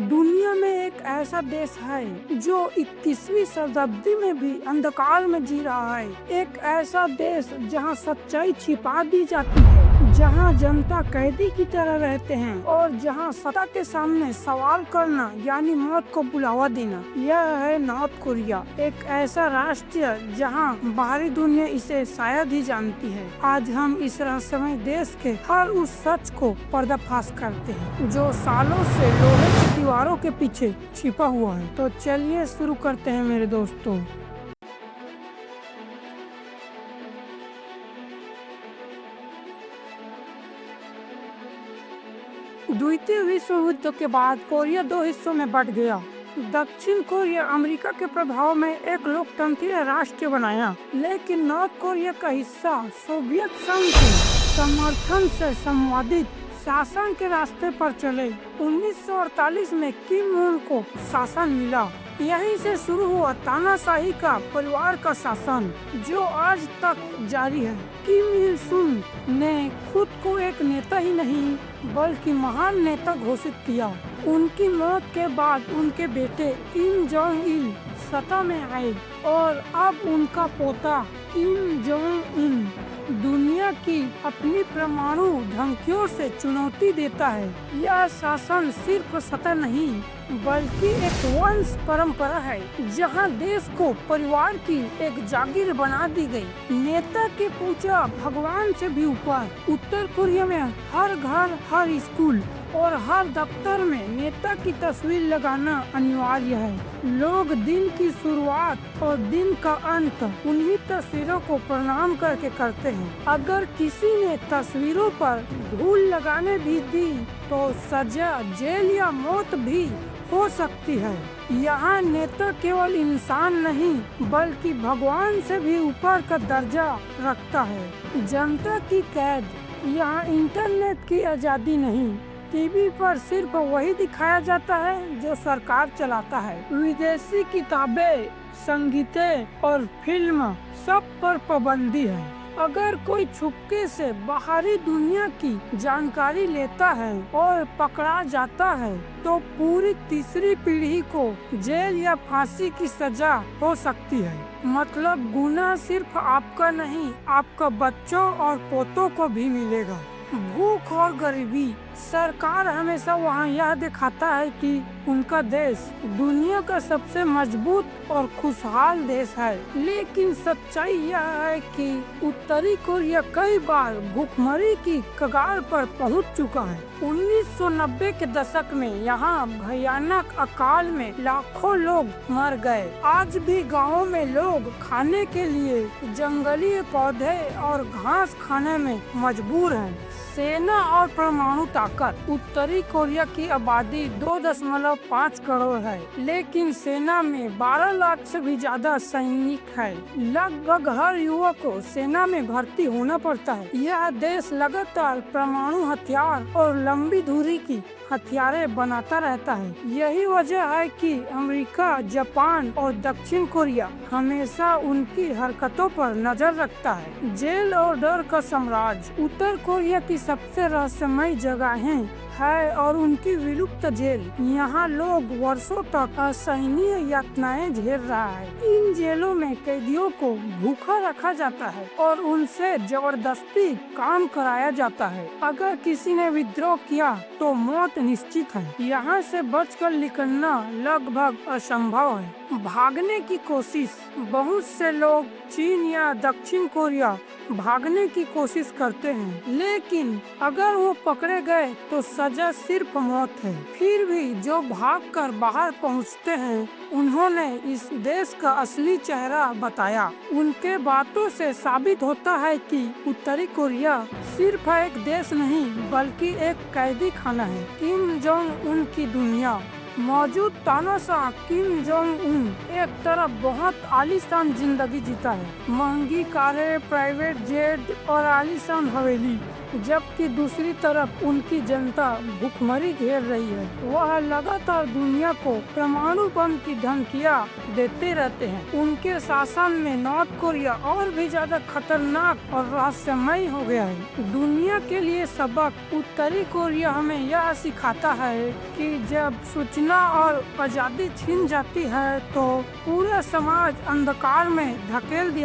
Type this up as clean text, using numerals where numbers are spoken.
दुनिया में एक ऐसा देश है जो 21वीं शताब्दी में भी अंधकार में जी रहा है। एक ऐसा देश जहां सच्चाई छिपा दी जाती है, जहां जनता कैदी की तरह रहते हैं और जहां सत्ता के सामने सवाल करना यानी मौत को बुलावा देना। यह है नॉर्थ कोरिया, एक ऐसा राष्ट्र जहां बाहरी दुनिया इसे शायद ही जानती है। आज हम इस रहस्यमय देश के हर उस सच को पर्दाफाश करते हैं जो सालों से लोहे की दीवारों के पीछे छिपा हुआ है। तो चलिए शुरू करते हैं मेरे दोस्तों। द्वितीय विश्व युद्ध के बाद कोरिया दो हिस्सों में बंट गया। दक्षिण कोरिया अमेरिका के प्रभाव में एक लोकतंत्रीय राष्ट्र बनाया, लेकिन नॉर्थ कोरिया का हिस्सा सोवियत संघ के समर्थन से संवादित शासन के रास्ते पर चले। 1948 में किम उन को शासन मिला। यहीं से शुरू हुआ तानाशाही का परिवार का शासन, जो आज तक जारी है। किम इल सुंग ने खुद को एक नेता ही नहीं बल्कि महान नेता घोषित किया। उनकी मौत के बाद उनके बेटे किम जोंग इल सत्ता में आए और अब उनका पोता किम जोंग उन दुनिया की अपनी परमाणु धमकियों से चुनौती देता है। यह शासन सिर्फ सत्ता नहीं बल्कि एक वंश परंपरा है, जहां देश को परिवार की एक जागीर बना दी गई। नेता की पूजा भगवान से भी ऊपर। उत्तर कोरिया में हर घर, हर स्कूल और हर दफ्तर में नेता की तस्वीर लगाना अनिवार्य है। लोग दिन की शुरुआत और दिन का अंत उन्हीं तस्वीरों को प्रणाम करके करते हैं। अगर किसी ने तस्वीरों पर धूल लगाने भी दी तो सजा जेल या मौत भी हो सकती है। यहाँ नेता केवल इंसान नहीं बल्कि भगवान से भी ऊपर का दर्जा रखता है। जनता की कैद। यहाँ इंटरनेट की आज़ादी नहीं, टीवी पर सिर्फ वही दिखाया जाता है जो सरकार चलाता है। विदेशी किताबें, संगीतें और फिल्म सब पर पाबंदी है। अगर कोई छुपके से बाहरी दुनिया की जानकारी लेता है और पकड़ा जाता है तो पूरी तीसरी पीढ़ी को जेल या फांसी की सजा हो सकती है। मतलब गुनाह सिर्फ आपका नहीं, आपका बच्चों और पोतों को भी मिलेगा। भूख और गरीबी। सरकार हमेशा वहाँ यह दिखाता है कि उनका देश दुनिया का सबसे मजबूत और खुशहाल देश है, लेकिन सच्चाई यह है कि उत्तरी कोरिया कई बार भूखमरी की कगार पर पहुंच चुका है। 1990 के दशक में यहाँ भयानक अकाल में लाखों लोग मर गए। आज भी गाँवों में लोग खाने के लिए जंगली पौधे और घास खाने में मजबूर हैं। सेना और परमाणु ताकत। उत्तरी कोरिया की आबादी 2.5 करोड़ है, लेकिन सेना में 12 लाख से भी ज्यादा सैनिक है। लगभग हर युवक को सेना में भर्ती होना पड़ता है। यह देश लगातार परमाणु हथियार और लंबी दूरी की हथियारें बनाता रहता है। यही वजह है कि अमेरिका, जापान और दक्षिण कोरिया हमेशा उनकी हरकतों पर नजर रखता है। जेल और डर का साम्राज्य। उत्तर कोरिया की सबसे रहस्यमय जगहें है और उनकी विलुप्त जेल। यहाँ लोग वर्षों तक असहनीय यातनाएं झेल रहा है। इन जेलों में कैदियों को भूखा रखा जाता है और उनसे जबरदस्ती काम कराया जाता है। अगर किसी ने विद्रोह किया तो मौत निश्चित है। यहाँ से बचकर निकलना लगभग असंभव है। भागने की कोशिश। बहुत से लोग चीन या दक्षिण कोरिया भागने की कोशिश करते हैं, लेकिन अगर वो पकड़े गए तो सजा सिर्फ मौत है। फिर भी जो भागकर बाहर पहुंचते हैं उन्होंने इस देश का असली चेहरा बताया। उनके बातों से साबित होता है कि उत्तरी कोरिया सिर्फ एक देश नहीं बल्कि एक कैदी खाना है। किम जोंग उन की दुनिया। मौजूद तानाशाह किम जोंग उन एक तरफ बहुत आलीशान जिंदगी जीता है। महंगी कारें, प्राइवेट जेट और आलीशान हवेली। जबकि दूसरी तरफ उनकी जनता भूखमरी झेल रही है। वह लगातार दुनिया को परमाणु बम की धमकियां देते रहते हैं। उनके शासन में नॉर्थ कोरिया और भी ज्यादा खतरनाक और रहस्यमय हो गया है। दुनिया के लिए सबक उत्तरी कोरिया हमें यह सिखाता है कि जब सूचना और आजादी छीन जाती है तो पूरा समाज अंधकार में धकेल दिया